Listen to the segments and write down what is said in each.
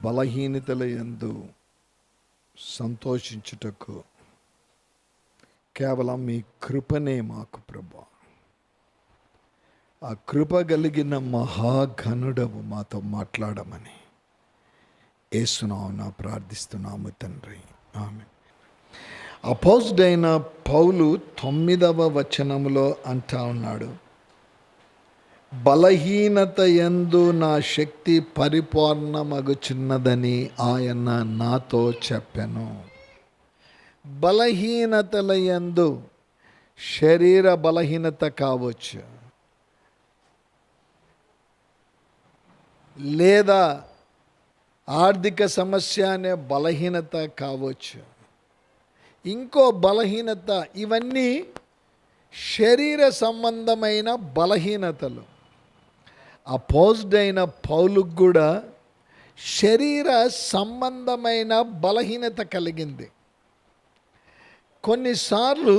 బలహీనతల యందు సంతోషించుటకు కేవలం మీ కృపనే మాకు ప్రభా. ఆ కృప కలిగిన మహాఘనుడవు మాతో మాట్లాడమని యేసునామమున ప్రార్థిస్తున్నాము తండ్రి, ఆమేన్. అపోస్తలుడైన పౌలు 9వ వచనములో అంటా ఉన్నాడు, బలహీనత యందు నా శక్తి పరిపూర్ణమగుచున్నదని ఆయన నాతో చెప్పెను. బలహీనతల యందు శరీర బలహీనత కావచ్చు, లేదా ఆర్థిక సమస్య అనే బలహీనత కావచ్చు, ఇంకో బలహీనత, ఇవన్నీ శరీర సంబంధమైన బలహీనతలు. అపోస్తలుడైన పౌలుకు కూడా శరీర సంబంధమైన బలహీనత కలిగింది. కొన్నిసార్లు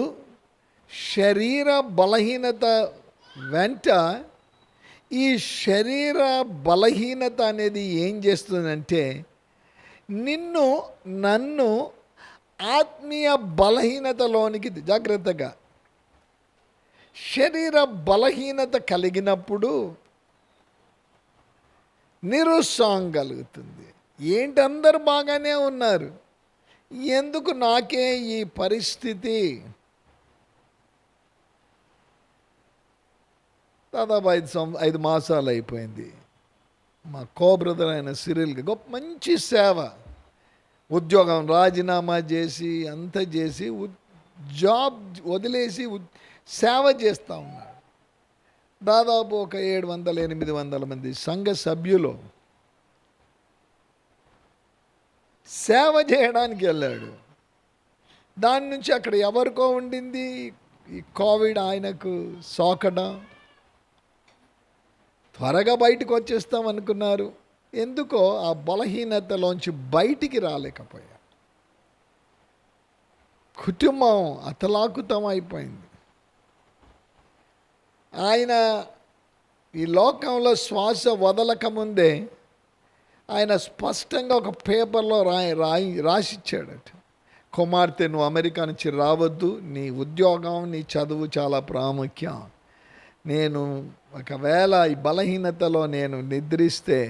శరీర బలహీనత వెంట ఈ శరీర బలహీనత అనేది ఏం చేస్తుందంటే నన్ను ఆత్మీయ బలహీనతలోనికి, జాగ్రత్తగా, శరీర బలహీనత కలిగినప్పుడు నిరుత్సాహం కలుగుతుంది. ఏంటి అందరు బాగానే ఉన్నారు, ఎందుకు నాకే ఈ పరిస్థితి? దాదాపు 5 మాసాలు అయిపోయింది. మా బ్రదర్ అయిన సిరిల్కి గొప్ప మంచి సేవ, ఉద్యోగం రాజీనామా చేసి అంత చేసి జాబ్ వదిలేసి సేవ చేస్తూ ఉన్నాడు. దాదాపు ఒక 700-800 మంది సంఘ సభ్యులు సేవ చేయడానికి వెళ్ళాడు. దాని నుంచి అక్కడ ఎవరికో ఉండింది ఈ కోవిడ్, ఆయనకు సోకడం, త్వరగా బయటకు వచ్చేస్తాం అనుకున్నారు. ఎందుకో ఆ బలహీనతలోంచి బయటికి రాలేకపోయారు. కుటుంబం అతలాకుతం అయిపోయింది. ఆయన ఈ లోకంలో శ్వాస వదలకముందే ఆయన స్పష్టంగా ఒక పేపర్లో రాసిచ్చాడట, కుమార్తె, నువ్వు అమెరికా నుంచి రావద్దు, నీ ఉద్యోగం, నీ చదువు చాలా ప్రాముఖ్యం. నేను ఒకవేళ ఈ బలహీనతలో నేను నిద్రిస్తే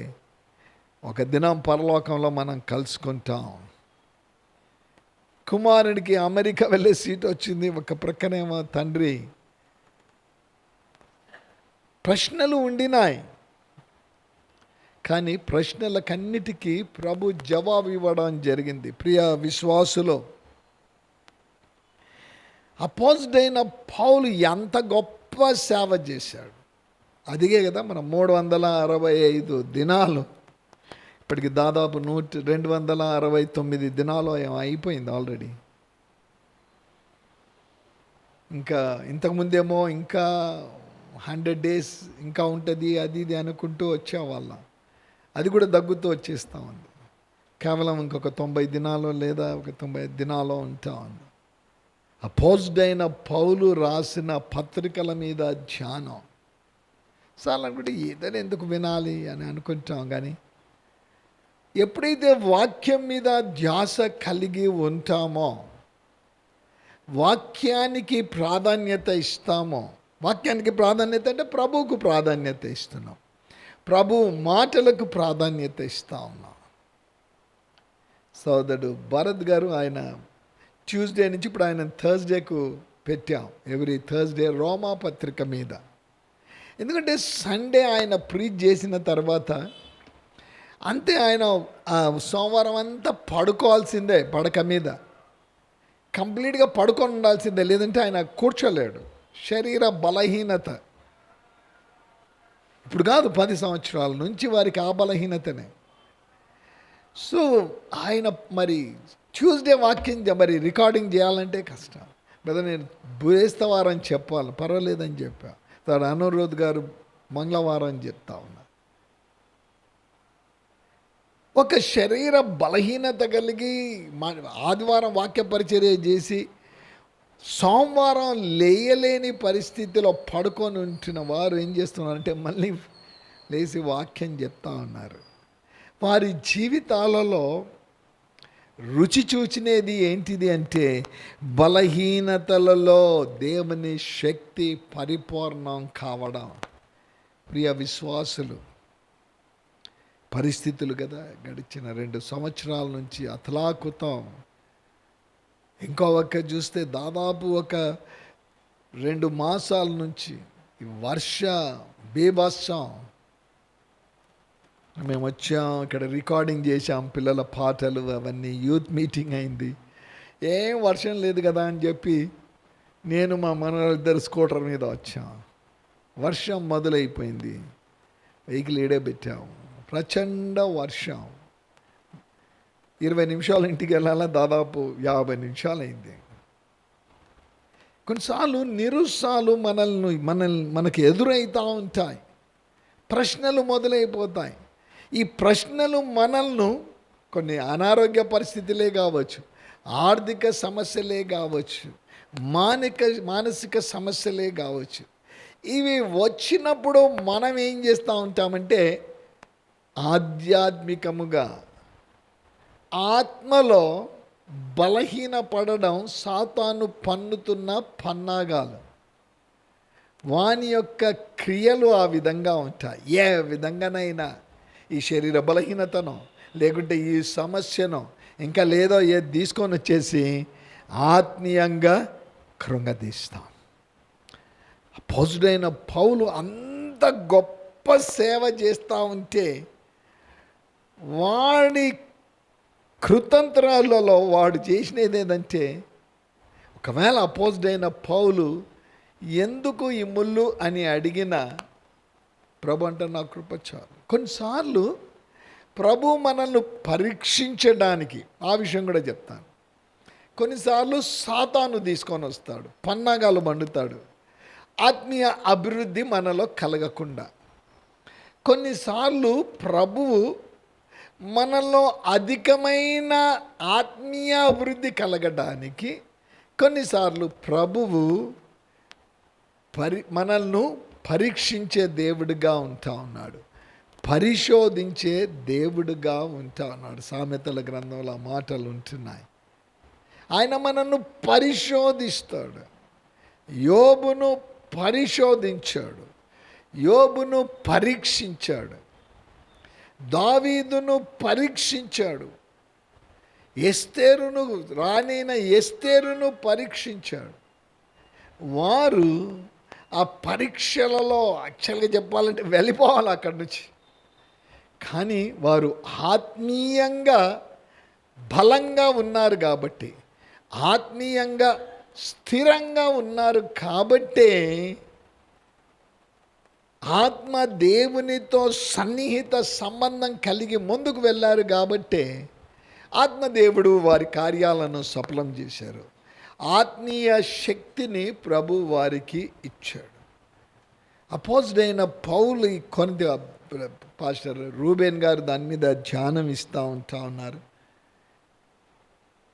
ఒక దినం పరలోకంలో మనం కలుసుకుంటాం. కుమారుడికి అమెరికా వెళ్ళే సీట్ వచ్చింది. ఒక ప్రక్కనేమో తండ్రి ప్రశ్నలు ఉండినాయి, కానీ ప్రశ్నలకన్నిటికీ ప్రభు జవాబు ఇవ్వడం జరిగింది. ప్రియ విశ్వాసులో, అపోస్తలుడైన పౌలు ఎంత గొప్ప సేవ చేశాడు. అదిగే కదా మనం 365 దినాలు, ఇప్పటికి దాదాపు 269 దినాలు అయిపోయింది ఆల్రెడీ. ఇంకా ఇంతకుముందేమో ఇంకా 100 days ఇంకా ఉంటుంది, అది ఇది అనుకుంటూ వచ్చేవాళ్ళ. అది కూడా దగ్గుతూ వచ్చేస్తూ ఉంది. కేవలం ఇంకొక 90 దినాలు లేదా ఒక 95 దినాలు ఉంటా ఉంది. అపోస్తలుడైన పౌలు రాసిన పత్రికల మీద ధ్యానం చాలా అనుకుంటే ఏదైనా ఎందుకు వినాలి అని అనుకుంటాం, కానీ ఎప్పుడైతే వాక్యం మీద ధ్యాస కలిగి ఉంటామో, వాక్యానికి ప్రాధాన్యత ఇస్తామో, వాక్యానికి ప్రాధాన్యత అంటే ప్రభువుకు ప్రాధాన్యత ఇస్తున్నాం, ప్రభు మాటలకు ప్రాధాన్యత ఇస్తా ఉన్నాం. సోదరుడు భరత్ గారు, ఆయన ట్యూస్డే నుంచి ఇప్పుడు ఆయన థర్స్డేకు పెట్టాం, ఎవ్రీ థర్స్డే రోమా పత్రిక మీద. ఎందుకంటే సండే ఆయన ప్రీచ్ చేసిన తర్వాత అంతే, ఆయన సోమవారం అంతా పడుకోవాల్సిందే, పడక మీద కంప్లీట్గా పడుకొని ఉండాల్సిందే, లేదంటే ఆయన కూర్చోలేడు. శరీర బలహీనత ఇప్పుడు కాదు, 10 సంవత్సరాల నుంచి వారికి ఆ బలహీనతనే. సో ఆయన మరి ట్యూస్డే వాక్యం మరి రికార్డింగ్ చేయాలంటే కష్టం. బ్రదర్ నేను బేస్తవారం చెప్పాలి, పర్వాలేదని చెప్పా. తర్వాత అనురోధ్ గారు మంగళవారం చెప్తా ఉన్నారు. ఒక శరీర బలహీనత కలిగి ఆదివారం వాక్య పరిచర్య చేసి సోమవారం లేయలేని పరిస్థితిలో పడుకొని ఉంటున్న వారు ఏం చేస్తున్నారంటే మళ్ళీ లేచి వాక్యం చెప్తా ఉన్నారు. వారి జీవితాలలో రుచి చూచినది ఏంటిది అంటే బలహీనతలలో దేవుని శక్తి పరిపూర్ణం కావడం. ప్రియ విశ్వాసులు, పరిస్థితులు కదా గడిచిన 2 సంవత్సరాల నుంచి అతలాకుతం. ఇంకో ఒక్క చూస్తే దాదాపు ఒక 2 మాసాల నుంచి బీభత్సం. మేము వచ్చాం, ఇక్కడ రికార్డింగ్ చేసాం, పిల్లల పాటలు అవన్నీ, యూత్ మీటింగ్ అయింది. ఏం వర్షం లేదు కదా అని చెప్పి నేను మా మనవరిద్దరు స్కూటర్ మీద వచ్చాం. వర్షం మొదలైపోయింది, వెహికల్ ఈడే పెట్టాము. ప్రచండ వర్షం. 20 నిమిషాలు ఇంటికి వెళ్ళాలా, దాదాపు 50 నిమిషాలు అయింది. కొన్నిసార్లు నిరుత్సాహాలు మనకి ఎదురవుతూ ఉంటాయి. ప్రశ్నలు మొదలైపోతాయి. ఈ ప్రశ్నలు మనల్ని కొన్ని అనారోగ్య పరిస్థితులే కావచ్చు, ఆర్థిక సమస్యలే కావచ్చు, మానసిక సమస్యలే కావచ్చు. ఇవి వచ్చినప్పుడు మనం ఏం చేస్తూ ఉంటామంటే ఆధ్యాత్మికముగా ఆత్మలో బలహీనపడడం సాతాను పన్నుతున్న పన్నాగాలు. వాని యొక్క క్రియలు ఆ విధంగా ఉంటాయి. ఏ విధంగానైనా ఈ శరీర బలహీనతను, లేకుంటే ఈ సమస్యను, ఇంకా లేదో ఏది తీసుకొని వచ్చేసి ఆత్మీయంగా కృంగదీస్తాం. అపోస్తుడైన పౌలు అంత గొప్ప సేవ చేస్తూ ఉంటే వాడి కృతంత్రాలలో వాడు చేసినది ఏదంటే, ఒకవేళ అపోస్తుడైన పౌలు ఎందుకు ఈ ముళ్ళు అని అడిగిన ప్రభు అంటే నా కృప చాలు. కొన్నిసార్లు ప్రభు మనల్ని పరీక్షించడానికి, ఆ విషయం కూడా చెప్తాను. కొన్నిసార్లు సాతాను తీసుకొని వస్తాడు, పన్నాగాలు మండుతాడు, ఆత్మీయ అభివృద్ధి మనలో కలగకుండా. కొన్నిసార్లు ప్రభువు మనలో అధికమైన ఆత్మీయ అభివృద్ధి కలగడానికి కొన్నిసార్లు ప్రభువు మనల్ని పరీక్షించే దేవుడిగా ఉంటా ఉన్నాడు, పరిశోధించే దేవుడిగా ఉంటా ఉన్నాడు. సామెతల గ్రంథంలో మాటలు ఉంటున్నాయి. ఆయన మనల్ని పరిశోధిస్తాడు. యోబును పరిశోధించాడు, యోబును పరీక్షించాడు, దావీదును పరీక్షించాడు, రాణైన ఎస్తేరును పరీక్షించాడు. వారు ఆ పరీక్షలలో యాక్చువల్గా చెప్పాలంటే వెళ్ళిపోవాలి అక్కడి నుంచి. కానీ వారు ఆత్మీయంగా బలంగా ఉన్నారు కాబట్టి, ఆత్మీయంగా స్థిరంగా ఉన్నారు కాబట్టే, ఆత్మ దేవునితో సన్నిహిత సంబంధం కలిగి ముందుకు వెళ్ళారు కాబట్టే ఆత్మదేవుడు వారి కార్యాలను సఫలం చేశారు. ఆత్మీయ శక్తిని ప్రభు వారికి ఇచ్చాడు. అపోజిడైన పౌలు కొరింథీ పాస్టర్ రూబేన్ గారు దాని మీద ధ్యానం ఇస్తూ ఉన్నారు.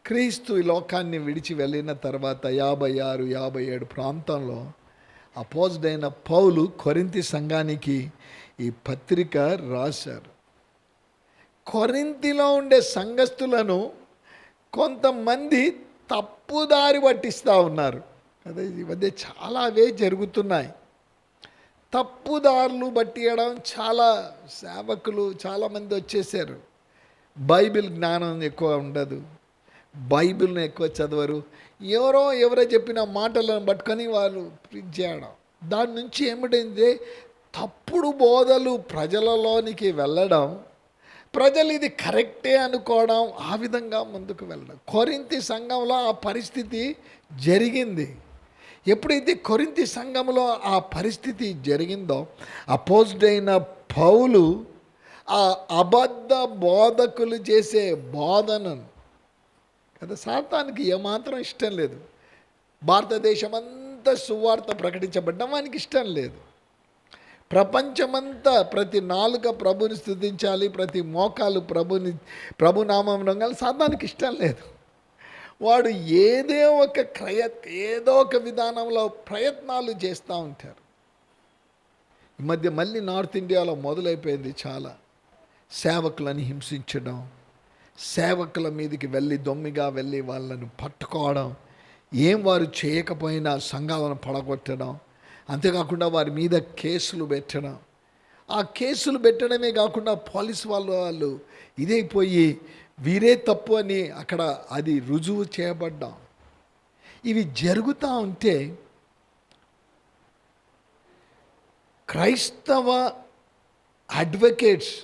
క్రీస్తు ఈ లోకాన్ని విడిచి వెళ్ళిన తర్వాత 56, 57 ప్రాంతంలో అపోజిడైన పౌలు కొరింథీ సంఘానికి ఈ పత్రిక రాశారు. కొరింథీలో ఉండే సంఘస్థులను కొంతమంది తప్పుదారి పట్టిస్తూ ఉన్నారు కదా. ఈ మధ్య చాలా అవే జరుగుతున్నాయి. తప్పుదారులు బట్టియడం, చాలా సేవకులు చాలామంది వచ్చేసారు. బైబిల్ జ్ఞానం ఎక్కువ ఉండదు, బైబిల్ని ఎక్కువ చదవరు, ఎవరో చెప్పిన మాటలను పట్టుకొని వాళ్ళు ప్రీచ్ చేయడం. దాని నుంచి ఏమిటైంది, తప్పుడు బోధలు ప్రజలలోనికి వెళ్ళడం, ప్రజలు ఇది కరెక్టే అనుకోవడం, ఆ విధంగా ముందుకు వెళ్ళడం. కొరింథీ సంఘంలో ఆ పరిస్థితి జరిగింది. ఎప్పుడైతే కొరింథీ సంఘంలో ఆ పరిస్థితి జరిగిందో, అపోజిడైన పౌలు ఆ అబద్ధ బోధకులు చేసే బోధనను కదా, సాతానికి ఏమాత్రం ఇష్టం లేదు. భారతదేశం అంతా సువార్త ప్రకటించబడ్డం వానికి ఇష్టం లేదు. ప్రపంచమంతా ప్రతి నాలుక ప్రభుని స్తుతించాలి, ప్రతి మోకాలు ప్రభునామం రంగాలి, సాతానికి ఇష్టం లేదు. వాడు ఏదో ఒక విధానంలో ప్రయత్నాలు చేస్తూ ఉంటారు. ఈ మధ్య మళ్ళీ నార్త్ ఇండియాలో మొదలైపోయింది చాలా. సేవకులను హింసించడం, సేవకుల మీదకి వెళ్ళి దొమ్మిగా వెళ్ళి వాళ్ళను పట్టుకోవడం, ఏం వారు చేయకపోయినా సంఘాలను పడగొట్టడం, అంతేకాకుండా వారి మీద కేసులు పెట్టడం. ఆ కేసులు పెట్టడమే కాకుండా పోలీసు వాళ్ళు ఇదైపోయి వీరే తప్పు అని అక్కడ అది రుజువు చేయబడ్డాం. ఇవి జరుగుతూ ఉంటే క్రైస్తవ అడ్వకేట్స్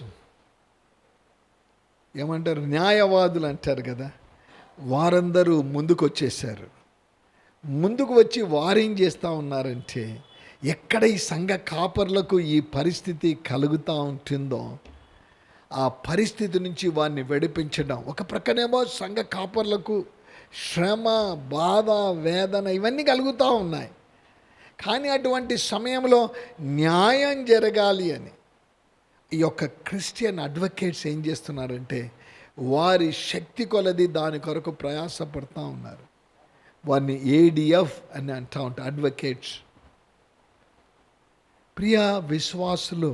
ఏమంటారు, న్యాయవాదులు అంటారు కదా, వారందరూ ముందుకు వచ్చేసారు. ముందుకు వచ్చి వారేం చేస్తూ ఉన్నారంటే, ఎక్కడ ఈ సంఘ కాపర్లకు ఈ పరిస్థితి కలుగుతూ ఉంటుందో ఆ పరిస్థితి నుంచి వారిని విడిపించడం. ఒక ప్రక్కనేమో సంఘ కాపర్లకు శ్రమ, బాధ, వేదన ఇవన్నీ కలుగుతూ ఉన్నాయి. కానీ అటువంటి సమయంలో న్యాయం జరగాలి అని ఈ యొక్క క్రిస్టియన్ అడ్వకేట్స్ ఏం చేస్తున్నారంటే, వారి శక్తి కొలది దాని కొరకు ప్రయాసపడుతూ ఉన్నారు. వారిని ఏడిఎఫ్ అని అంటూ ఉంటారు, అడ్వకేట్స్. ప్రియ విశ్వాసులు,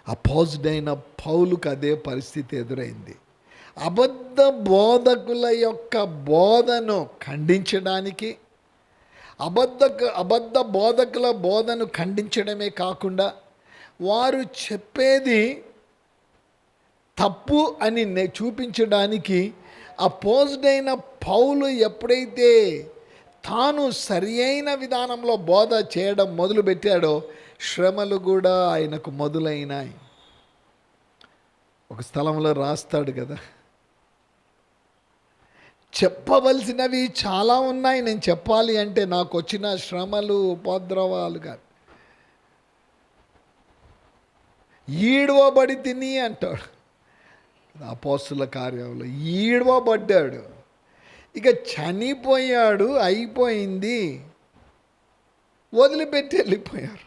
అపోజిడైన పౌలుకు అదే పరిస్థితి ఎదురైంది. అబద్ధ బోధకుల యొక్క బోధను ఖండించడానికి, అబద్ధ బోధకుల బోధను ఖండించడమే కాకుండా వారు చెప్పేది తప్పు అని చూపించడానికి అపోజిడైన పౌలు ఎప్పుడైతే తాను సరి అయిన విధానంలో బోధ చేయడం మొదలుపెట్టాడో శ్రమలు కూడా ఆయనకు మొదలైనాయి. ఒక స్థలంలో రాస్తాడు కదా, చెప్పవలసినవి చాలా ఉన్నాయి, నేను చెప్పాలి అంటే నాకు వచ్చిన శ్రమలు, ఉపద్రవాలు కాదు, ఈడవబడి తిని అంటాడు. అపోస్తుల కార్యంలో ఈడవబడ్డాడు, ఇక చనిపోయాడు, అయిపోయింది, వదిలిపెట్టి వెళ్ళిపోయారు.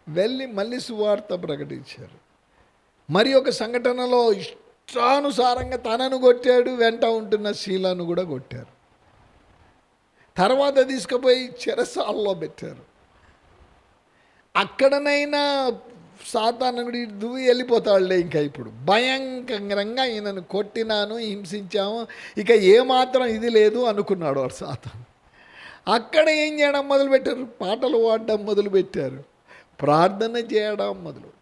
వెళ్ళి మళ్ళీ సువార్త ప్రకటించారు. మరి ఒక సంఘటనలో ఇష్టానుసారంగా తనను కొట్టాడు, వెంట ఉంటున్న శీలను కూడా కొట్టారు. తర్వాత తీసుకుపోయి చెరసాలలో పెట్టారు. అక్కడనైనా సాతానుడు వెళ్ళిపోతాడులే, ఇంకా ఇప్పుడు భయంకరంగా ఈయనను కొట్టినాను, హింసించాము, ఇక ఏమాత్రం ఇది లేదు అనుకున్నాడు వాడు సాతాను. అక్కడ ఏం చేయడం మొదలుపెట్టారు, పాటలు పాడడం మొదలుపెట్టారు, ప్రార్థన చేయడం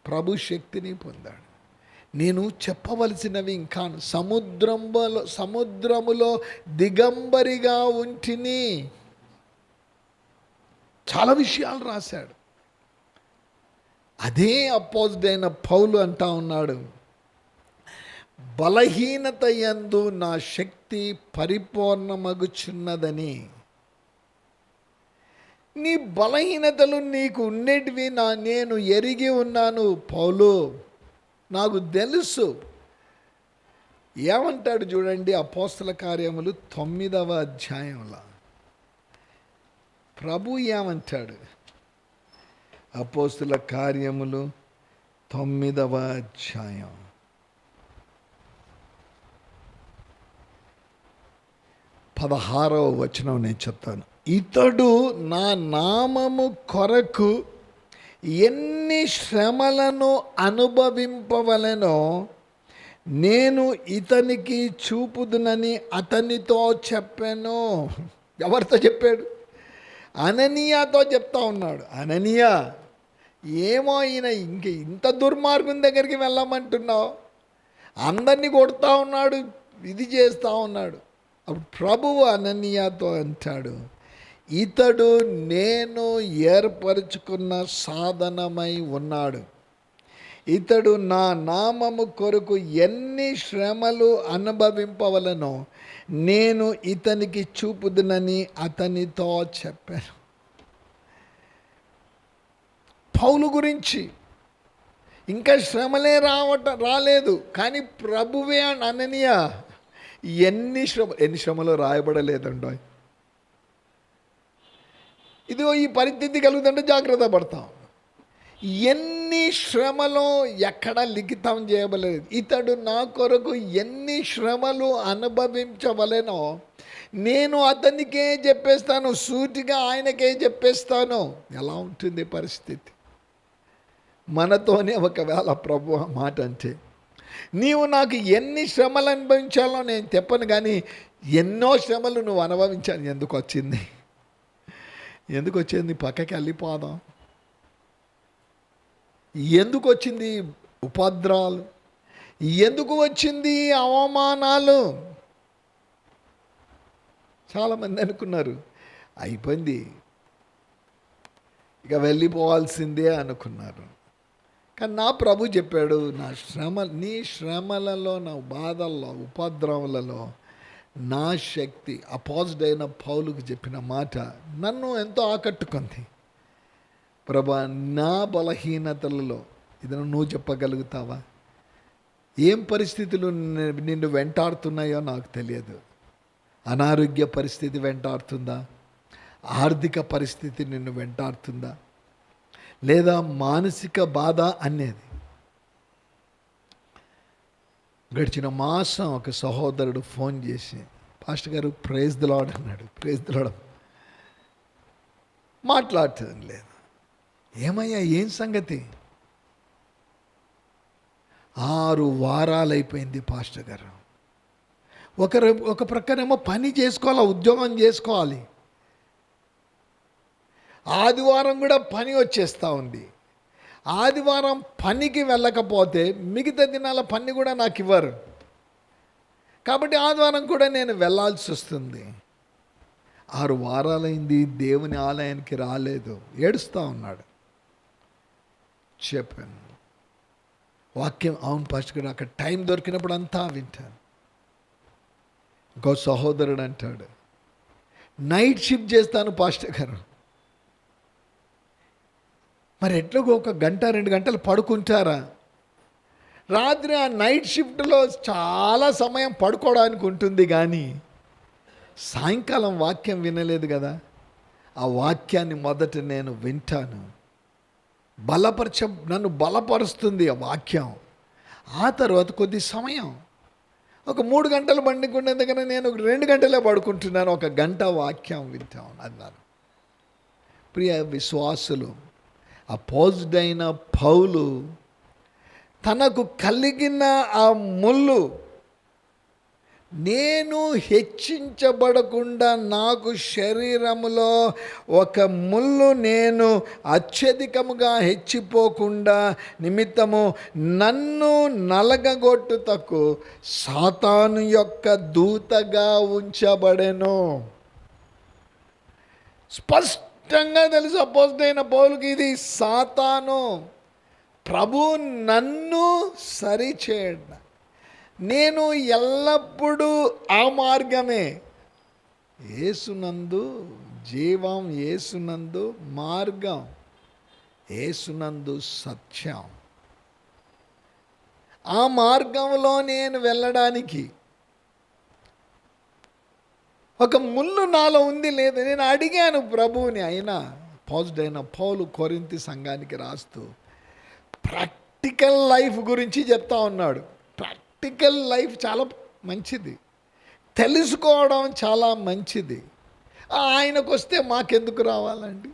ప్రభు శక్తిని పొందాడు. నేను చెప్పవలసినవి ఇంకా సముద్రములో దిగంబరిగా ఉంటిని, చాలా విషయాలు రాశాడు. అదే అపోజిడైన పౌలు అంటా ఉన్నాడు, బలహీనత యందు నా శక్తి పరిపూర్ణమగుచున్నదని. నీ బలహీనతలు నీకు ఉండేటివి నేను ఎరిగి ఉన్నాను పౌలు, నాకు తెలుసు. ఏమంటాడు చూడండి, అపోస్తల కార్యములు 9వ అధ్యాయంలో ప్రభు ఏమంటాడు? అపోస్తల కార్యములు 9వ అధ్యాయం 16వ వచనం నేను చెప్తాను. ఇతడు నా నామము కొరకు ఎన్ని శ్రమలను అనుభవింపవలెనో నేను ఇతనికి చూపుదునని అతనితో చెప్పాను. ఎవరితో చెప్పాడు? అననీయాతో చెప్తా ఉన్నాడు. అననీయా, ఏమో ఈయన ఇంత దుర్మార్గం దగ్గరికి వెళ్ళమంటున్నావు, అందరినీ కొడుతూ ఉన్నాడు, ఇది చేస్తూ ఉన్నాడు. అప్పుడు ప్రభువు అననీయాతో అంటాడు, ఇతడు నేను ఏర్పరచుకున్న సాధనమై ఉన్నాడు. ఇతడు నా నామము కొరకు ఎన్ని శ్రమలు అనుభవింపవలనో నేను ఇతనికి చూపుదునని అతనితో చెప్పాను. పౌలు గురించి ఇంకా శ్రమలే రాలేదు, కానీ ప్రభువే అననీయ ఎన్ని శ్రమలో రాయబడలేదండో. ఇదిగో ఈ పరిస్థితి కలుగుతుంటే జాగ్రత్త పడతాం. ఎన్ని శ్రమలో ఎక్కడ లిఖితం చేయబడలేదు. ఇతడు నా కొరకు ఎన్ని శ్రమలు అనుభవించవలెనో నేను అతనికే చెప్పేస్తాను, సూటిగా ఆయనకే చెప్పేస్తాను. ఎలా ఉంటుంది పరిస్థితి? మనతోనే ఒకవేళ ప్రభు ఆ మాట అంటే, నీవు నాకు ఎన్ని శ్రమలు అనుభవించాలో నేను చెప్పను, కానీ ఎన్నో శ్రమలు నువ్వు అనుభవించాను. ఎందుకు వచ్చింది? ఎందుకు వచ్చింది? పక్కకి వెళ్ళిపోదాం. ఎందుకు వచ్చింది ఉపద్రవాలు? ఎందుకు వచ్చింది అవమానాలు? చాలామంది అనుకున్నారు అయిపోయింది, ఇక వెళ్ళిపోవాల్సిందే అనుకున్నారు. కానీ నా ప్రభు చెప్పాడు, నీ శ్రమలలో, నా బాధల్లో, ఉపద్రవాలలో నా శక్తి, అపోజిట్ అయిన పౌలుకు చెప్పిన మాట నన్ను ఎంతో ఆకట్టుకుంది. ప్రభా, నా బలహీనతలలో ఇది నువ్వు చెప్పగలుగుతావా? ఏం పరిస్థితులు నిన్ను వెంటాడుతున్నాయో నాకు తెలియదు. అనారోగ్య పరిస్థితి వెంటాడుతుందా? ఆర్థిక పరిస్థితి నిన్ను వెంటాడుతుందా? లేదా మానసిక బాధ అనేది? గడిచిన మాసం ఒక సహోదరుడు ఫోన్ చేసి, పాస్టర్ గారు ప్రైజ్ ది లార్డ్ అన్నాడు. ప్రైజ్ ది లార్డ్ మాట్లాడటం లేదు. ఏమయ్యా, ఏం సంగతి? 6 వారాలు అయిపోయింది పాస్టర్ గారు. ఒక ప్రకారేమో పని చేసుకోవాలి, ఉద్యోగం చేసుకోవాలి, ఆదివారం కూడా పని వచ్చేస్తూ ఉంది. ఆదివారం పనికి వెళ్ళకపోతే మిగతా దినాల పని కూడా నాకు ఇవ్వరు, కాబట్టి ఆదివారం కూడా నేను వెళ్ళాల్సి వస్తుంది. 6 వారాలైంది, దేవుని ఆలయానికి రాలేదు, ఏడుస్తూ ఉన్నాడు. చెప్పాను, వాక్యం అవును పాస్టర్ గారు, అక్కడ టైం దొరికినప్పుడు అంతా వింటాను. ఇంకో సహోదరుడు అంటాడు, నైట్ షిఫ్ట్ చేస్తాను పాస్టర్ గారు. మరి ఎట్లా ఒక గంట 2 గంటలు పడుకుంటారా? రాత్రి ఆ నైట్ షిఫ్ట్లో చాలా సమయం పడుకోవడానికి ఉంటుంది, కానీ సాయంకాలం వాక్యం వినలేదు కదా. ఆ వాక్యాన్ని మొదట నేను వింటాను, నన్ను బలపరుస్తుంది ఆ వాక్యం. ఆ తర్వాత కొద్ది సమయం, ఒక 3 గంటలు పండుకునే దగ్గర నేను 2 గంటలే పడుకుంటున్నాను, 1 గంట వాక్యం వింటాను అన్నాను. ప్రియ విశ్వాసులు, అపోజిడైన పౌలు తనకు కలిగిన ఆ ముళ్ళు, నేను హెచ్చించబడకుండా నాకు శరీరములో ఒక ముళ్ళు నేను అత్యధికముగా హెచ్చిపోకుండా నిమిత్తము నన్ను నలగగొట్టుటకు సాతాను యొక్క దూతగా ఉంచబడెను. స్పష్టంగా తెలుసు అపోజిడైన పౌలుకి, ఇది సాతాను. ప్రభు నన్ను సరిచేయడం, నేను ఎల్లప్పుడూ ఆ మార్గమే, యేసునందు జీవం, యేసునందు మార్గం, యేసునందు సత్యం. ఆ మార్గంలో నేను వెళ్ళడానికి ఒక ముళ్ళు నాలో ఉంది లేదు. నేను అడిగాను ప్రభువుని. అయినా పాజిటివ్ అయిన పౌలు కొరింథీ సంఘానికి రాస్తూ ప్రాక్టికల్ లైఫ్ గురించి చెప్తా ఉన్నాడు. ప్రాక్టికల్ లైఫ్ చాలా మంచిది, తెలుసుకోవడం చాలా మంచిది. ఆయనకు వస్తే మాకెందుకు రావాలండి?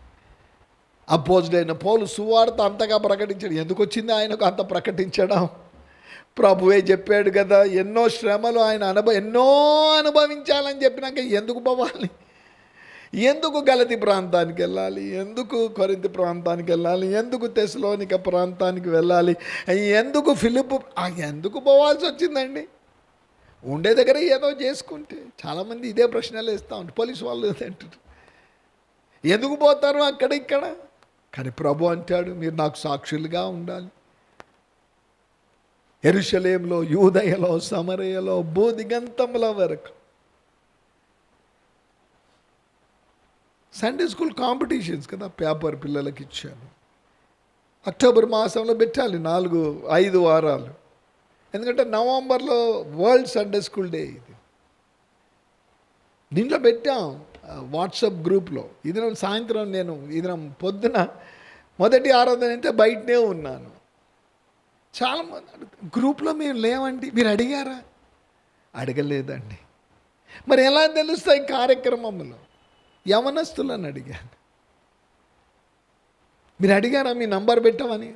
అపోజిట్ అయిన పౌలు సువార్త అంతగా ప్రకటించాడు. ఎందుకు వచ్చింది ఆయనకు అంత ప్రకటించడం? ప్రభువే చెప్పాడు కదా, ఎన్నో శ్రమలు ఆయన ఎన్నో అనుభవించాలని చెప్పినాక ఎందుకు పోవాలి? ఎందుకు గలతి ప్రాంతానికి వెళ్ళాలి? ఎందుకు కొరింథీ ప్రాంతానికి వెళ్ళాలి? ఎందుకు తెస్సలోనిక ప్రాంతానికి వెళ్ళాలి? ఎందుకు ఫిలిప్పు ఎందుకు పోవాల్సి వచ్చిందండి? ఉండే దగ్గర ఏదో చేసుకుంటే. చాలామంది ఇదే ప్రశ్నలు వేస్తూ ఉంటారు, పోలీసు వాళ్ళు అంటారు, ఎందుకు పోతారు అక్కడ ఇక్కడ? కానీ ప్రభు అంటాడు, మీరు నాకు సాక్షులుగా ఉండాలి. యెరూషలేములో, యూదయలో, సమరయలో, భూదిగంతముల వరకు. సండే స్కూల్ కాంపిటీషన్స్ కదా, పేపర్ పిల్లలకి ఇచ్చాను. అక్టోబర్ మాసంలో పెట్టాలి 4-5 వారాలు. ఎందుకంటే నవంబర్లో వరల్డ్ సండే స్కూల్ డే. దీంట్లో పెట్టాం వాట్సాప్ గ్రూప్లో. ఇది సాయంత్రం ఇది పొద్దున మొదటి ఆరాధన అంటే బయటనే ఉన్నాను. చాలామంది గ్రూప్లో మీరు లేవండి, మీరు అడిగారా? అడగలేదండి. మరి ఎలా తెలుస్తాయి కార్యక్రమంలో? యవనస్తులను అడిగాను, మీరు అడిగారా మీ నంబర్ పెట్టమని?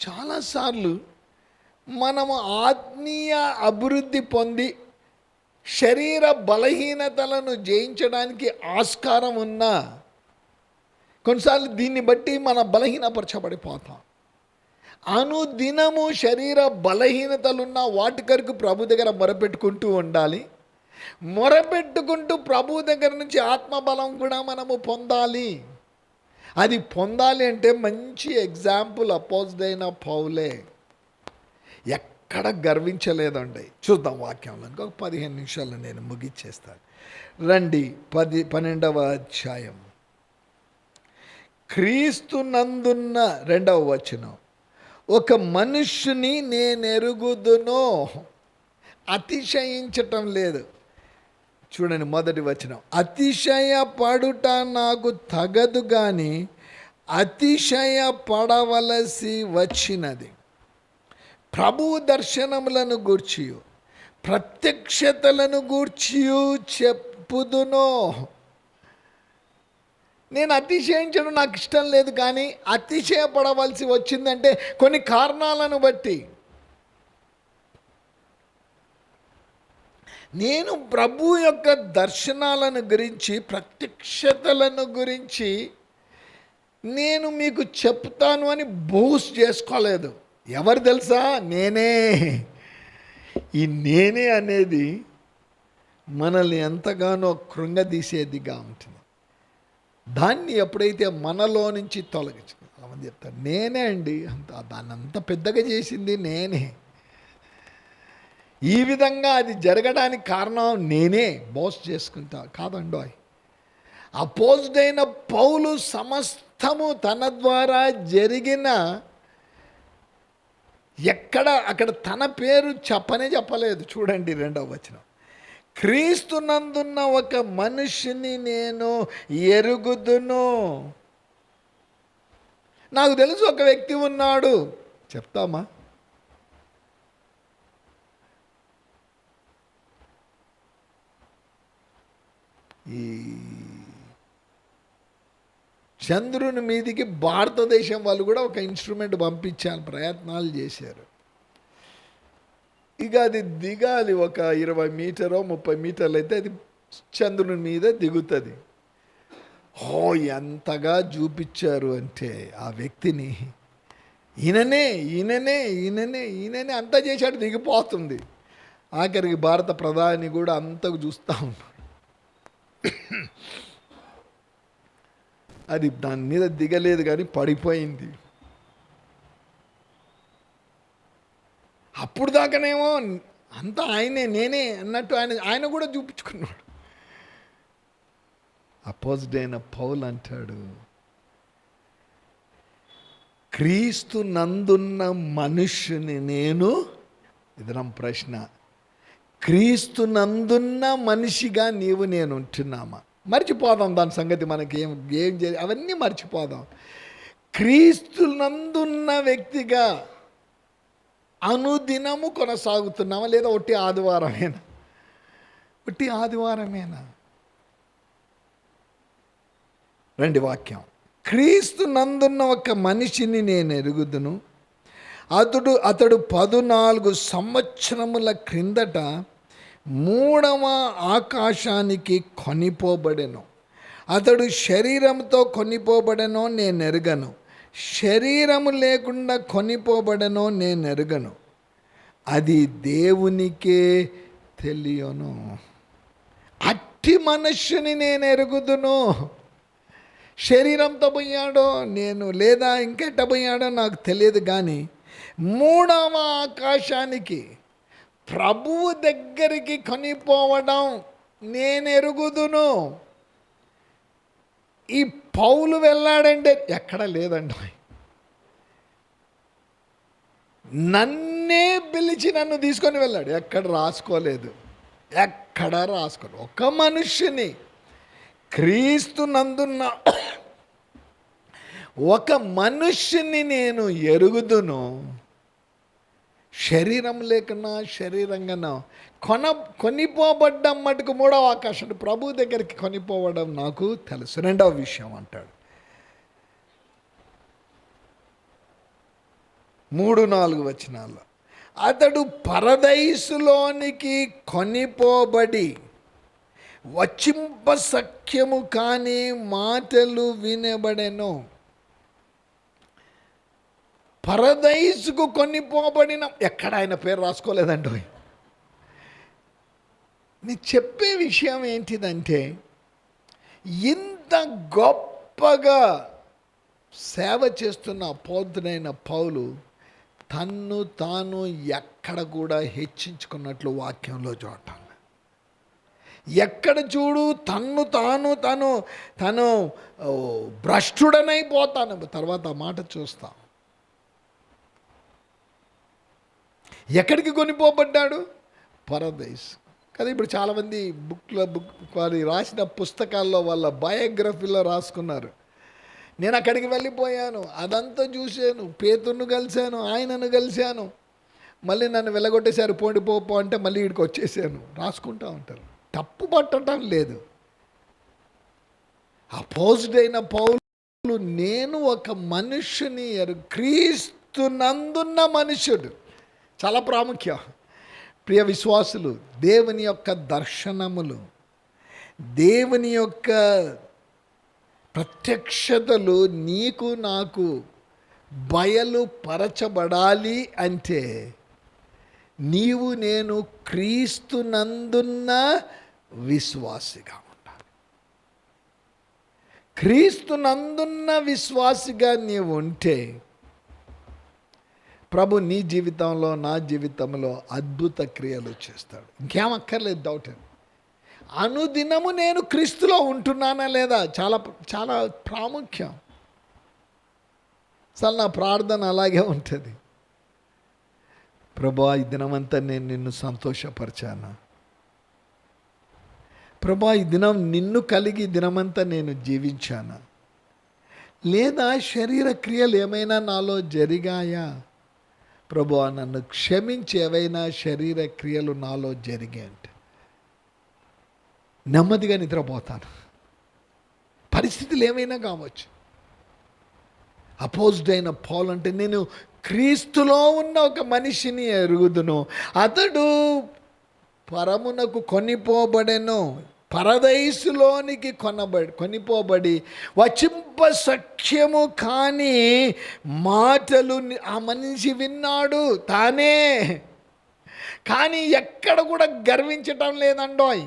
చాలాసార్లు మనము ఆత్మీయ అభివృద్ధి పొంది శరీర బలహీనతలను జయించడానికి ఆస్కారం ఉన్నా కొన్నిసార్లు దీన్ని బట్టి మన బలహీనపరచబడిపోతాం. అనుదినము శరీర బలహీనతలున్న వాటి కొరకు ప్రభు దగ్గర మొరపెట్టుకుంటూ ఉండాలి. మొరపెట్టుకుంటూ ప్రభు దగ్గర నుంచి ఆత్మబలం కూడా మనము పొందాలి. అది పొందాలి అంటే మంచి ఎగ్జాంపుల్ అపోజిట్ పౌలే. ఎక్కడ గర్వించలేదండి. చూద్దాం వాక్యంలో. ఇంకొక 15 నిమిషాలు నేను ముగిచ్చేస్తాను. రండి 12వ అధ్యాయం క్రీస్తు నందున్న 2వ వచనం. ఒక మనుష్యుని నేనెరుగుదును. అతిశయించటం లేదు. చూడండి మొదటి వచనం. అతిశయపడుట నాకు తగదు కానీ అతిశయపడవలసి వచ్చినది. ప్రభు దర్శనములను గూర్చి ప్రత్యక్షతలను గూర్చి చెప్పుదును. నేను అతిశయించడం నాకు ఇష్టం లేదు, కానీ అతిశయపడవలసి వచ్చిందంటే కొన్ని కారణాలను బట్టి. నేను ప్రభు యొక్క దర్శనాలను గురించి ప్రత్యక్షతలను గురించి నేను మీకు చెప్తాను అని బోస్ చేసుకోలేదు. ఎవరు తెలుసా? నేనే. ఈ నేనే అనేది మనల్ని ఎంతగానో కృంగదీసేదిగా ఉంటుంది. దాన్ని ఎప్పుడైతే మనలో నుంచి తొలగించు, చాలామంది చెప్తారు నేనే అండి, దాన్ని అంత పెద్దగా చేసింది నేనే. ఈ విధంగా అది జరగడానికి కారణం నేనే బోస్ చేసుకుంటా కాదండో. అపోజిట్ అయిన పౌలు సమస్తము తన ద్వారా జరిగిన అక్కడ తన పేరు చెప్పలేదు. చూడండి 2వ వచనం. క్రీస్తునందున్న ఒక మనిషిని నేను ఎరుగుదును. నాకు తెలుసు ఒక వ్యక్తి ఉన్నాడు. చెప్తామా? ఈ చంద్రుని మీదికి భారతదేశం వాళ్ళు కూడా ఒక ఇన్స్ట్రుమెంట్ పంపించాలని ప్రయత్నాలు చేశారు. ఇక అది దిగాలి, ఒక 20 మీటరో 30 మీటర్లు అయితే అది చంద్రుని మీద దిగుతుంది. ఎంతగా చూపించారు అంటే ఆ వ్యక్తిని, ఈయననే అంతా చేశాడు, దిగిపోతుంది. ఆఖరికి భారత ప్రధాని కూడా అంతకు చూస్తూ ఉన్నాడు. అది దాని మీద దిగలేదు కానీ పడిపోయింది. అప్పుడు దాకానేమో అంతా నేనే అన్నట్టు ఆయన కూడా చూపించుకున్నాడు. అపోజిట్ అయిన పౌలు అంటాడు, క్రీస్తు నందున్న మనుష్యుని నేను, ఇది నా ప్రశ్న, క్రీస్తు నందున్న మనిషిగా నీవు నేను ఉంటున్నామా? మర్చిపోదాం దాని సంగతి, మనకి ఏం అవన్నీ మర్చిపోదాం. క్రీస్తు నందున్న వ్యక్తిగా అనుదినము కొనసాగుతున్నామా, లేదా ఒట్టి ఆదివారమేనా? రండి వాక్యం. క్రీస్తు నందున్న ఒక మనిషిని నేను ఎరుగుదును. అతడు 14 సంవత్సరముల క్రిందట 3వ ఆకాశానికి కొనిపోబడెను. అతడు శరీరంతో కొనిపోబడెనో నేను ఎరుగను, శరీరము లేకుండా కొనిపోబడెనో నేను ఎరుగను, అది దేవునికే తెలియను. అట్టి మనుష్యుని నేను ఎరుగుదును. శరీరంతో పోయాడో నేను, లేదా ఇంకెట్ట పోయాడో నాకు తెలియదు, కానీ 3వ ఆకాశానికి ప్రభువు దగ్గరికి కొనిపోవడం నేను ఎరుగుదును. ఈ పౌలు వెళ్ళాడంటే ఎక్కడ లేదండి. నన్నే పిలిచి నన్ను తీసుకొని వెళ్ళాడు. ఎక్కడ రాసుకోలేదు. ఒక మనుష్యుని, క్రీస్తు నందున్న ఒక మనుష్యుని నేను ఎరుగుదును. శరీరం లేకున్నా శరీరంగానో కొనిపోబడ్డం మటుకు 3వ ఆకాశం ప్రభు దగ్గరికి కొనిపోవడం నాకు తెలుసు. 2వ విషయం అంటాడు, 3-4 వచనాల్లో అతడు పరదైసులోనికి కొనిపోబడి వచింప సఖ్యము కాని మాటలు వినబడెను. పరదైసుకు కొనిపోబడిన, ఎక్కడ ఆయన పేరు రాసుకోలేదండి. నీ చెప్పే విషయం ఏంటిదంటే, ఇంత గొప్పగా సేవ చేస్తున్న అపోస్తుడైన పౌలు తన్ను తాను ఎక్కడ కూడా హెచ్చించుకున్నట్లు వాక్యంలో చూడటం. ఎక్కడ చూడు తను భ్రష్టుడనైపోతాను. తర్వాత ఆ మాట చూస్తాం. ఎక్కడికి కొనిపోబడ్డాడు? పరదైస్ కదా. ఇప్పుడు చాలామంది వారి రాసిన పుస్తకాల్లో వాళ్ళ బయోగ్రఫీలో రాసుకున్నారు, నేను అక్కడికి వెళ్ళిపోయాను, అదంతా చూశాను, పేతురును కలిశాను, ఆయనను కలిశాను, మళ్ళీ నన్ను వెళ్ళగొట్టేశారు, పోండిపో అంటే మళ్ళీ ఇక్కడికి వచ్చేసాను. రాసుకుంటూ ఉంటారు. తప్పు పట్టడం లేదు. అపోజిడైన పౌలు నేను ఒక మనుష్యుని క్రీస్తునందున్న మనుష్యుడు. చాలా ప్రాముఖ్యం. ప్రియ విశ్వాసులు, దేవుని యొక్క దర్శనములు, దేవుని యొక్క ప్రత్యక్షతలు నీకు నాకు బయలుపరచబడాలి అంటే నీవు నేను క్రీస్తునందున్న విశ్వాసిగా ఉండాలి. క్రీస్తునందున్న విశ్వాసిగా నీవు ఉంటే ప్రభు నీ జీవితంలో, నా జీవితంలో అద్భుత క్రియలు చేస్తాడు. ఇంకేం అక్కర్లేదు. డౌట్ అనుదినము నేను క్రీస్తులో ఉంటున్నానా లేదా చాలా చాలా ప్రాముఖ్యం. అసలు నా ప్రార్థన అలాగే ఉంటుంది. ప్రభా, ఈ దినమంతా నేను నిన్ను సంతోషపరిచానా? ప్రభా, ఈ దినం నిన్ను కలిగి దినమంతా నేను జీవించానా? లేదా శరీర క్రియలు ఏమైనా నాలో జరిగాయా? ప్రభువా, నన్ను క్షమించి ఏవైనా శరీర క్రియలు నాలో జరిగాయంటే నెమ్మదిగా నిద్రపోతాను. పరిస్థితులు ఏమైనా కావచ్చు. అపోజిడైన పౌలు అంటే నేను క్రీస్తులో ఉన్న ఒక మనిషిని ఎరుగుదును, అతడు పరమునకు కొనిపోబడెను, పరదైసులోనికి కొనిపోబడి వచింప సఖ్యము కాని మాటలు ఆ మనిషి విన్నాడు తానే. కానీ ఎక్కడ కూడా గర్వించటం లేదండోయ్.